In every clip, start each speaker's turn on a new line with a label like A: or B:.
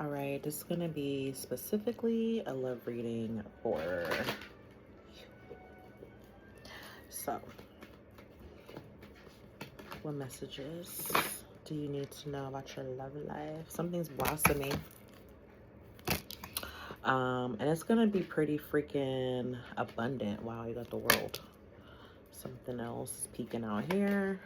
A: All right, this is going to be specifically a love reading for you. So, what messages do you need to know about your love life? Something's blossoming. And it's going to be pretty freaking abundant. Wow, you got the world. Something else is peeking out here.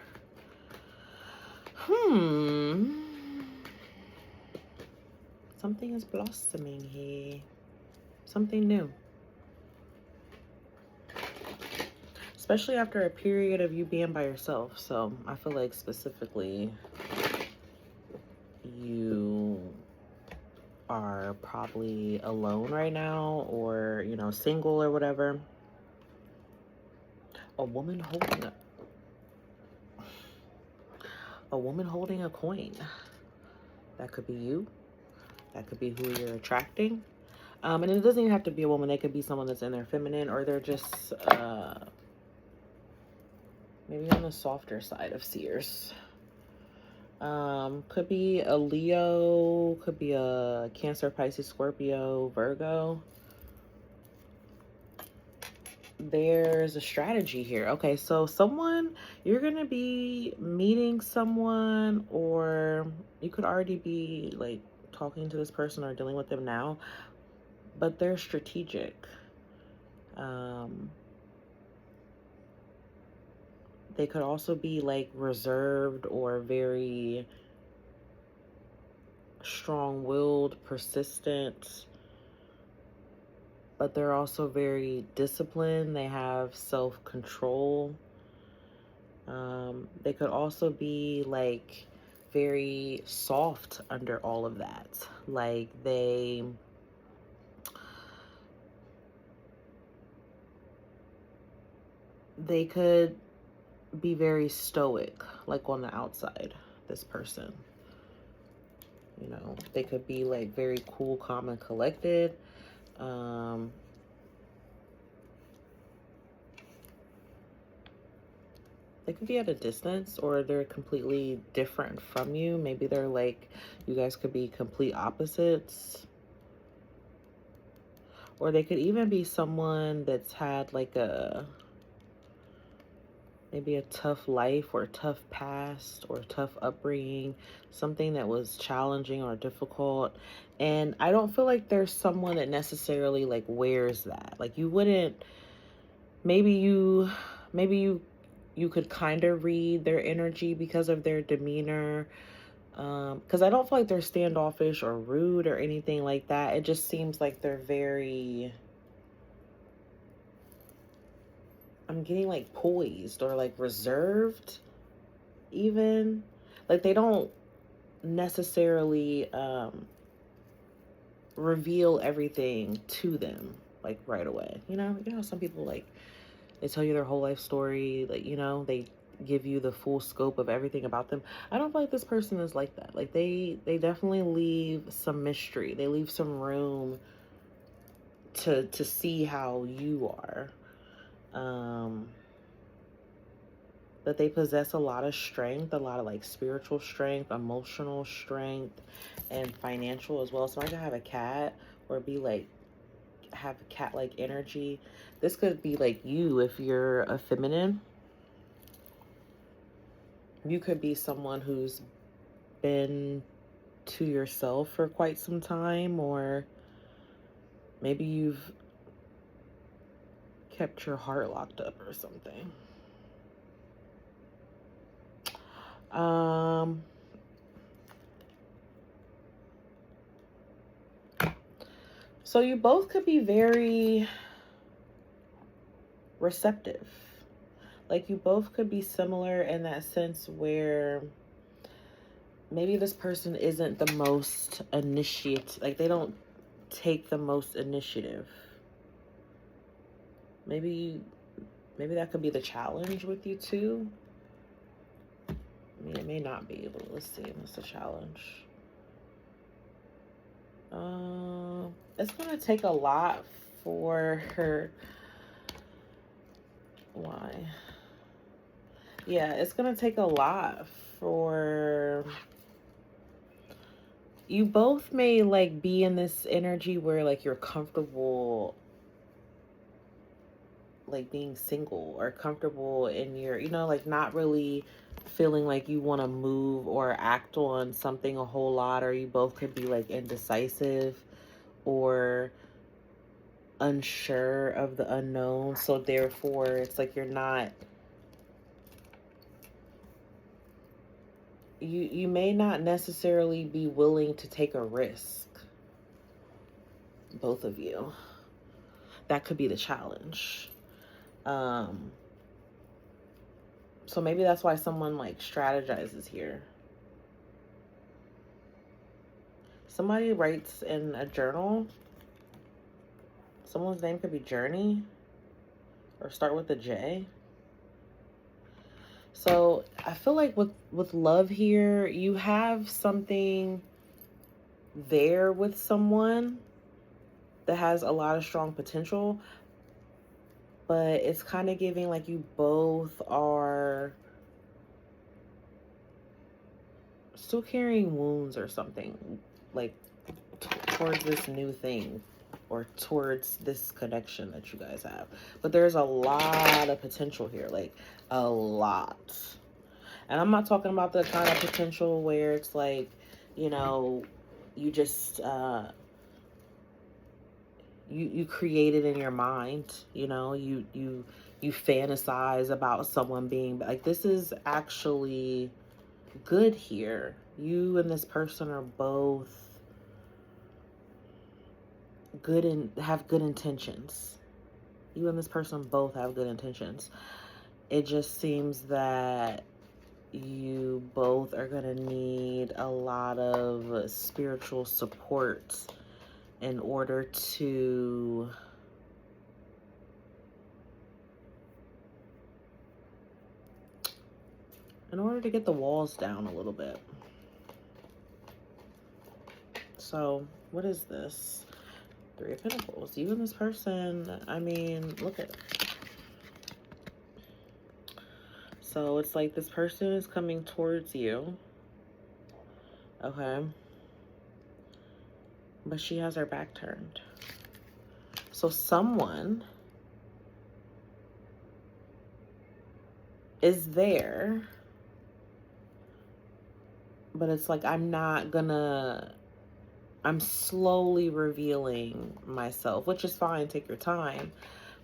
A: Something is blossoming here. Something new. Especially after a period of you being by yourself. So I feel like specifically you are probably alone right now, or, you know, single or whatever. A woman holding a coin. That could be you. That could be who you're attracting. And it doesn't even have to be a woman. They could be someone that's in their feminine, or they're just maybe on the softer side of seers. Could be a Leo, could be a Cancer, Pisces, Scorpio, Virgo. There's a strategy here. Okay, so you're going to be meeting someone, or you could already be like talking to this person or dealing with them now, but they're strategic. They could also be like reserved or very strong-willed, persistent, but they're also very disciplined. They have self-control. They could also be like very soft under all of that. Like they could be very stoic, like on the outside, this person. You know, they could be like very cool, calm, and collected. They could be at a distance, or they're completely different from you. Maybe they're like, you guys could be complete opposites. Or they could even be someone that's had like maybe a tough life or tough past or tough upbringing, something that was challenging or difficult. And I don't feel like there's someone that necessarily like wears that. Like you wouldn't, maybe you could kind of read their energy because of their demeanor. Because I don't feel like they're standoffish or rude or anything like that. It just seems like they're very, I'm getting like poised or like reserved even. Like they don't necessarily reveal everything to them like right away. You know some people like, they tell you their whole life story, like, you know, they give you the full scope of everything about them. I don't feel like this person is like that. Like they definitely leave some mystery. They leave some room to see how you are. But they possess a lot of strength, a lot of like spiritual strength, emotional strength, and financial as well. So I could have a cat, or be like, have cat-like energy. This could be like you if you're a feminine. You could be someone who's been to yourself for quite some time, or maybe you've kept your heart locked up or something. So you both could be very receptive. Like you both could be similar in that sense where maybe this person isn't the most initiative. Like they don't take the most initiative. Maybe that could be the challenge with you too. I mean, it may not be, but let's see. What's the challenge? It's gonna take a lot for her. Why? Yeah, it's gonna take a lot for you both may like be in this energy where like you're comfortable like being single, or comfortable in your, like not really feeling like you want to move or act on something a whole lot, or you both could be like indecisive or unsure of the unknown. So therefore it's like you're not, you may not necessarily be willing to take a risk, both of you. That could be the challenge. So maybe that's why someone like strategizes here. Somebody writes in a journal. Someone's name could be Journey or start with a J. So I feel like with love here, you have something there with someone that has a lot of strong potential, but it's kind of giving like you both are still carrying wounds or something, like towards this new thing or towards this connection that you guys have. But there's a lot of potential here, like a lot. And I'm not talking about the kind of potential where it's like, you just you create it in your mind, you fantasize about someone being like, this is actually good here. You and this person are both good and have good intentions. You and this person both have good intentions. It just seems that you both are going to need a lot of spiritual support in order to get the walls down a little bit. So what is this? Three of Pentacles. You and this person, I mean, look at it. So it's like this person is coming towards you. Okay. But she has her back turned. So someone is there, but it's like, I'm slowly revealing myself, which is fine. Take your time.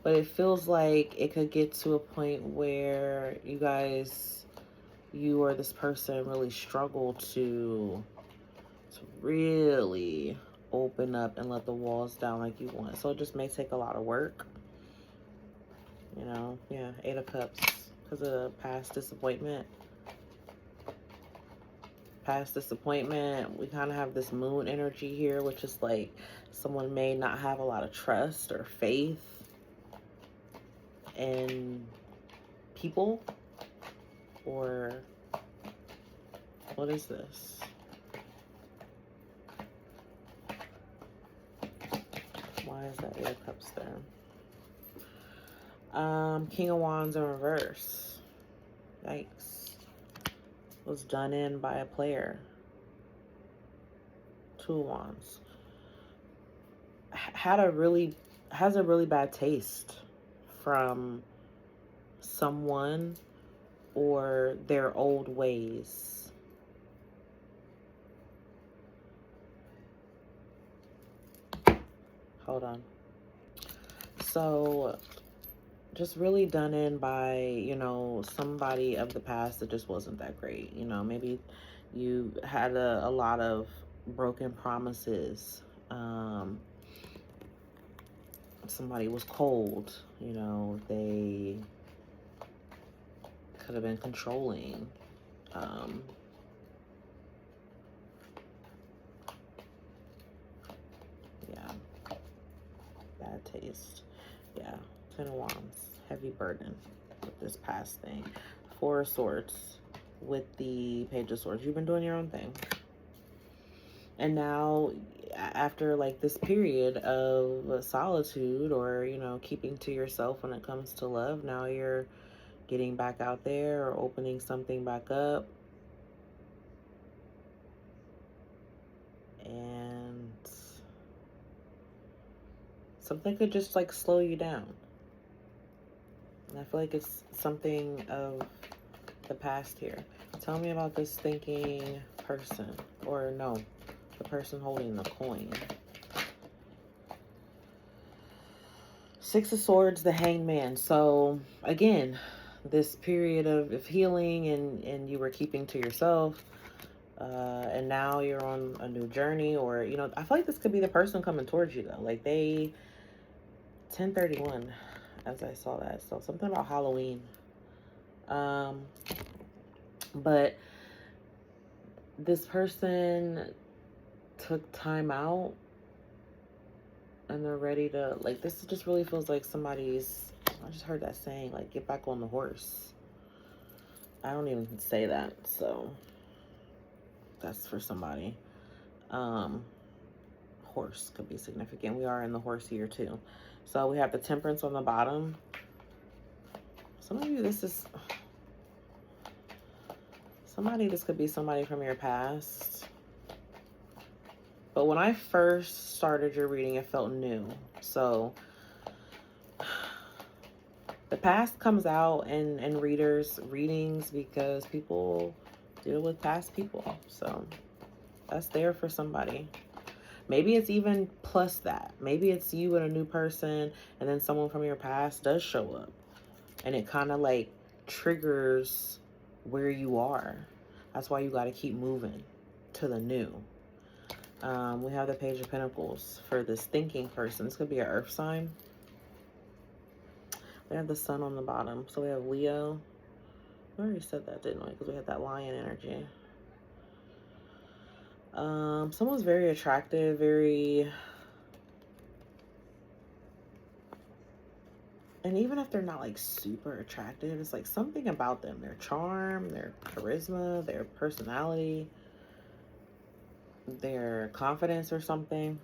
A: But it feels like it could get to a point where you or this person really struggle to really open up and let the walls down like you want. So it just may take a lot of work. Yeah, 8 of Cups, because of past disappointment. We kind of have this moon energy here, which is like someone may not have a lot of trust or faith in people. Or what is this? Why is that 8 of Cups there? King of Wands in reverse. Yikes. Was done in by a player. 2 of Wands. Has a really bad taste from someone or their old ways. Hold on. So just really done in by, somebody of the past that just wasn't that great. Maybe you had a lot of broken promises. Somebody was cold. They could have been controlling. Yeah. Bad taste. Yeah. 10 of Wands. Heavy burden with this past thing. 4 of Swords with the Page of Swords. You've been doing your own thing. And now, after like this period of solitude or, keeping to yourself when it comes to love, now you're getting back out there or opening something back up. Something could just like slow you down. And I feel like it's something of the past here. Tell me about this thinking person, or no, the person holding the coin. Six of Swords, the Hanged Man. So again, this period of healing, and you were keeping to yourself, and now you're on a new journey, or you know, I feel like this could be the person coming towards you though. Like they 1031 as I saw that. So something about Halloween. But this person took time out and they're ready to, like, this just really feels like somebody's, I just heard that saying, like, get back on the horse. I don't even say that, so that's for somebody. Horse could be significant. We are in the horse year too. So we have the Temperance on the bottom. Some of you, this could be somebody from your past. But when I first started your reading, it felt new. So the past comes out in readings because people deal with past people. So that's there for somebody. Maybe it's even plus that. Maybe it's you and a new person, and then someone from your past does show up. And it kind of like triggers where you are. That's why you got to keep moving to the new. We have the Page of Pentacles for this thinking person. This could be an earth sign. We have the Sun on the bottom. So we have Leo. We already said that, didn't we? Because we had that lion energy. Someone's very attractive, very... And even if they're not like super attractive, it's like something about them. Their charm, their charisma, their personality, their confidence or something.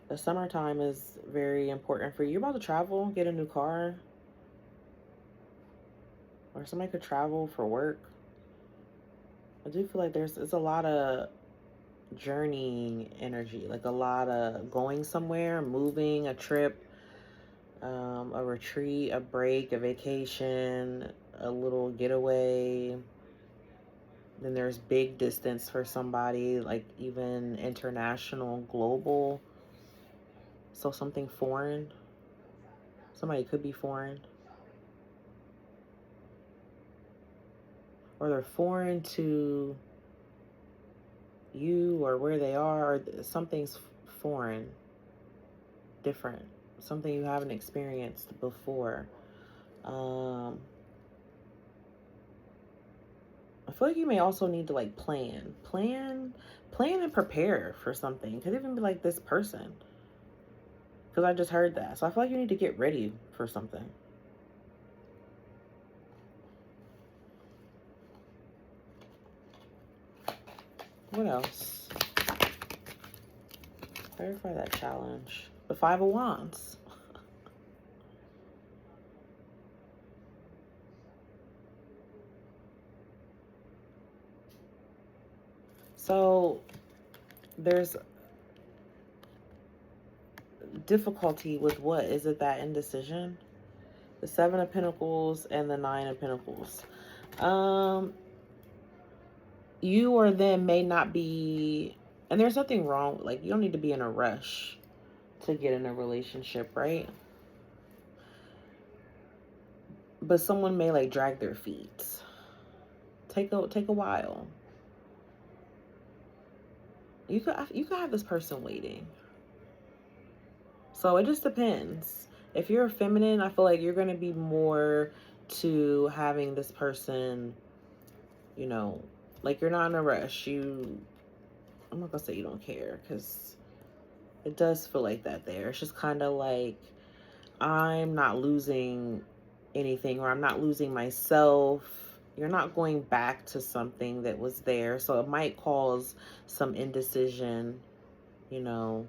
A: The summertime is very important for you. You're about to travel, get a new car. Or somebody could travel for work. I do feel like it's a lot of journeying energy. Like a lot of going somewhere, moving, a trip, a retreat, a break, a vacation, a little getaway. Then there's big distance for somebody, like even international, global. So something foreign. Somebody could be foreign. Or they're foreign to you or where they are. Or something's foreign, different. Something you haven't experienced before. I feel like you may also need to like plan and prepare for something. Could even be like this person. Because I just heard that. So I feel like you need to get ready for something. What else? Clarify that challenge. The Five of Wands. So there's difficulty with what? Is it that indecision? The Seven of Pentacles and the Nine of Pentacles. You or them may not be, and there's nothing wrong, like you don't need to be in a rush to get in a relationship, right? But someone may like drag their feet. Take a while. You could have this person waiting. So it just depends. If you're feminine, I feel like you're going to be more to having this person, you know, like you're not in a rush. I'm not going to say you don't care, because it does feel like that there. It's just kind of like, I'm not losing anything, or I'm not losing myself. You're not going back to something that was there. So it might cause some indecision, you know.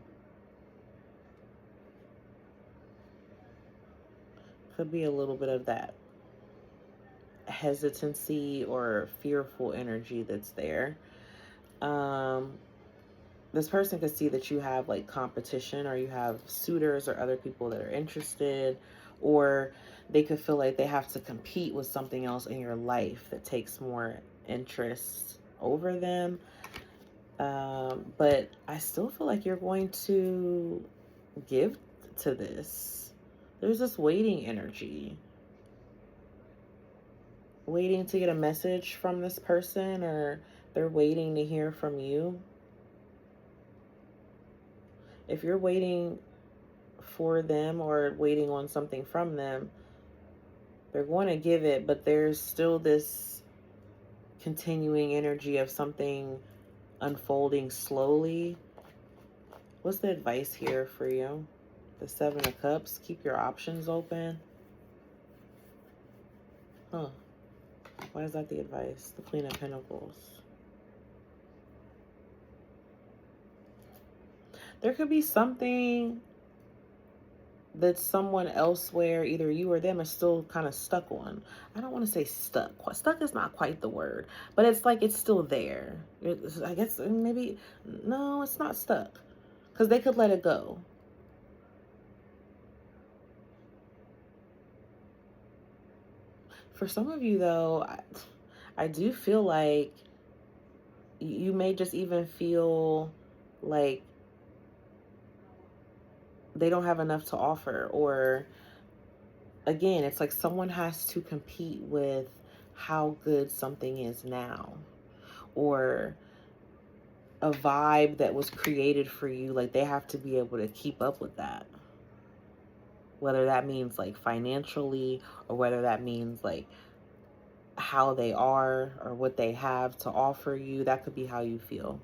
A: Could be a little bit of that hesitancy or fearful energy that's there. this person could see that you have like competition, or you have suitors or other people that are interested, or they could feel like they have to compete with something else in your life that takes more interest over them. But I still feel like you're going to give to this. There's this waiting energy, waiting to get a message from this person, or they're waiting to hear from you. If you're waiting for them or waiting on something from them, they're going to give it, but there's still this continuing energy of something unfolding slowly. What's the advice here for you? The Seven of Cups. Keep your options open. Huh. Why is that the advice? The Queen of Pentacles. There could be something that someone elsewhere, either you or them, is still kind of stuck on. I don't want to say stuck. Stuck is not quite the word, but it's like it's still there. I guess maybe, no, it's not stuck, because they could let it go. For some of you, though, I do feel like you may just even feel like they don't have enough to offer, or again, it's like someone has to compete with how good something is now, or a vibe that was created for you. Like they have to be able to keep up with that, whether that means like financially, or whether that means like how they are or what they have to offer you. That could be how you feel.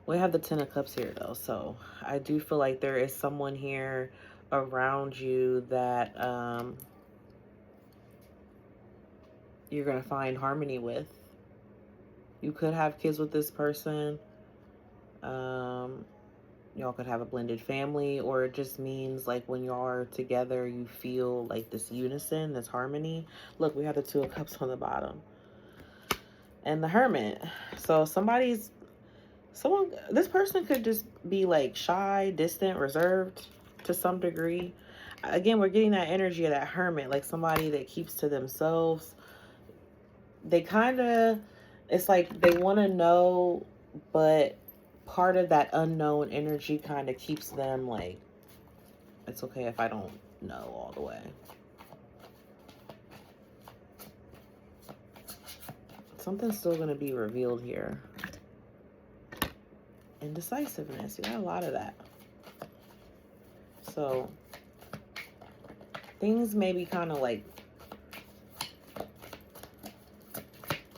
A: We have the Ten of Cups here though, so I do feel like there is someone here around you that you're going to find harmony with. You could have kids with this person. Y'all could have a blended family, or it just means like when y'all are together, you feel like this unison, this harmony. Look, we have the Two of Cups on the bottom. And the Hermit. So this person could just be like shy, distant, reserved to some degree. Again, we're getting that energy of that Hermit, like somebody that keeps to themselves. They kind of, it's like they want to know, but part of that unknown energy kind of keeps them like, it's okay if I don't know all the way. Something's still going to be revealed here. Indecisiveness. You got a lot of that. So things may be kind of like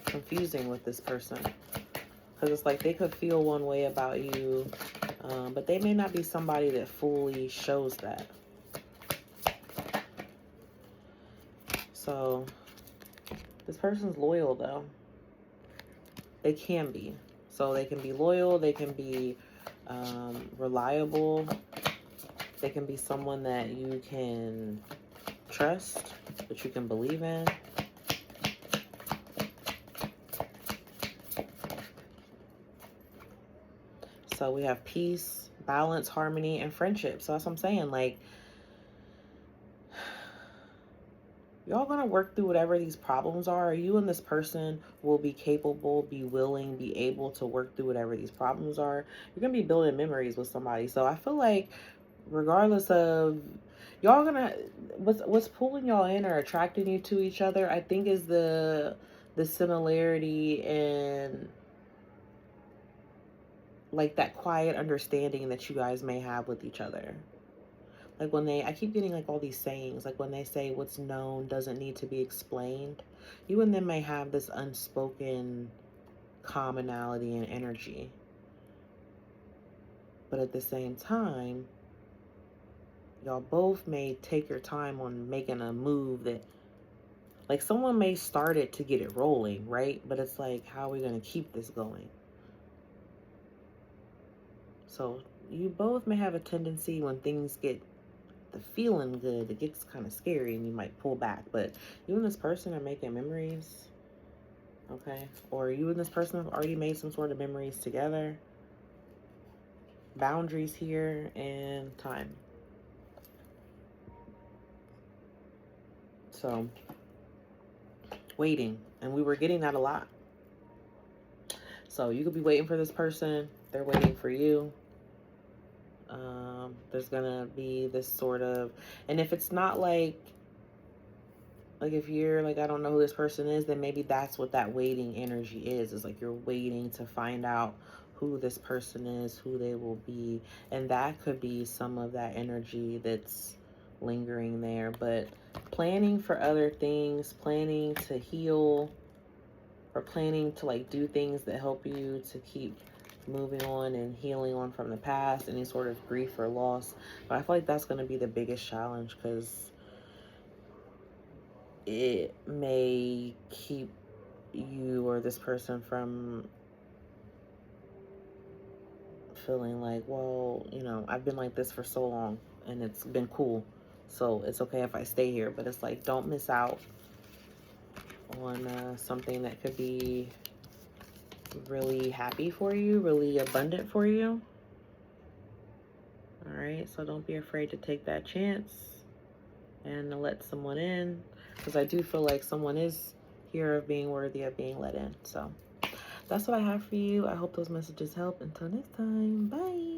A: confusing with this person, because it's like they could feel one way about you, but they may not be somebody that fully shows that. So this person's loyal though. They can be. So they can be loyal, they can be reliable, they can be someone that you can trust, that you can believe in. So we have peace, balance, harmony, and friendship. So that's what I'm saying. Like, y'all gonna work through whatever these problems are. You and this person will be capable, be willing, be able to work through whatever these problems are. You're gonna be building memories with somebody. So I feel like regardless of, y'all gonna, what's pulling y'all in or attracting you to each other, I think, is the similarity in like that quiet understanding that you guys may have with each other. Like when I keep getting like all these sayings, like when they say what's known doesn't need to be explained. You and them may have this unspoken commonality and energy. But at the same time, y'all both may take your time on making a move that, like, someone may start it to get it rolling, right? But it's like, how are we going to keep this going? So you both may have a tendency, when things get the feeling good, it gets kind of scary and you might pull back. But you and this person are making memories, okay? Or you and this person have already made some sort of memories together. boundaries here, and time. So, waiting. And we were getting that a lot. So, you could be waiting for this person, they're waiting for you. There's gonna be this sort of, and if it's not like if you're like, I don't know who this person is, then maybe that's what that waiting energy is like you're waiting to find out who this person is, who they will be. And that could be some of that energy that's lingering there. But planning for other things, planning to heal, or planning to like do things that help you to keep moving on and healing on from the past, any sort of grief or loss. But I feel like that's going to be the biggest challenge, because it may keep you or this person from feeling like, well, you know, I've been like this for so long and it's been cool, so it's okay if I stay here. But it's like, don't miss out on something that could be really happy for you, really abundant for you. All right, so don't be afraid to take that chance and to let someone in, because I do feel like someone is here of being worthy of being let in. So that's what I have for you. I hope those messages help. Until next time, bye.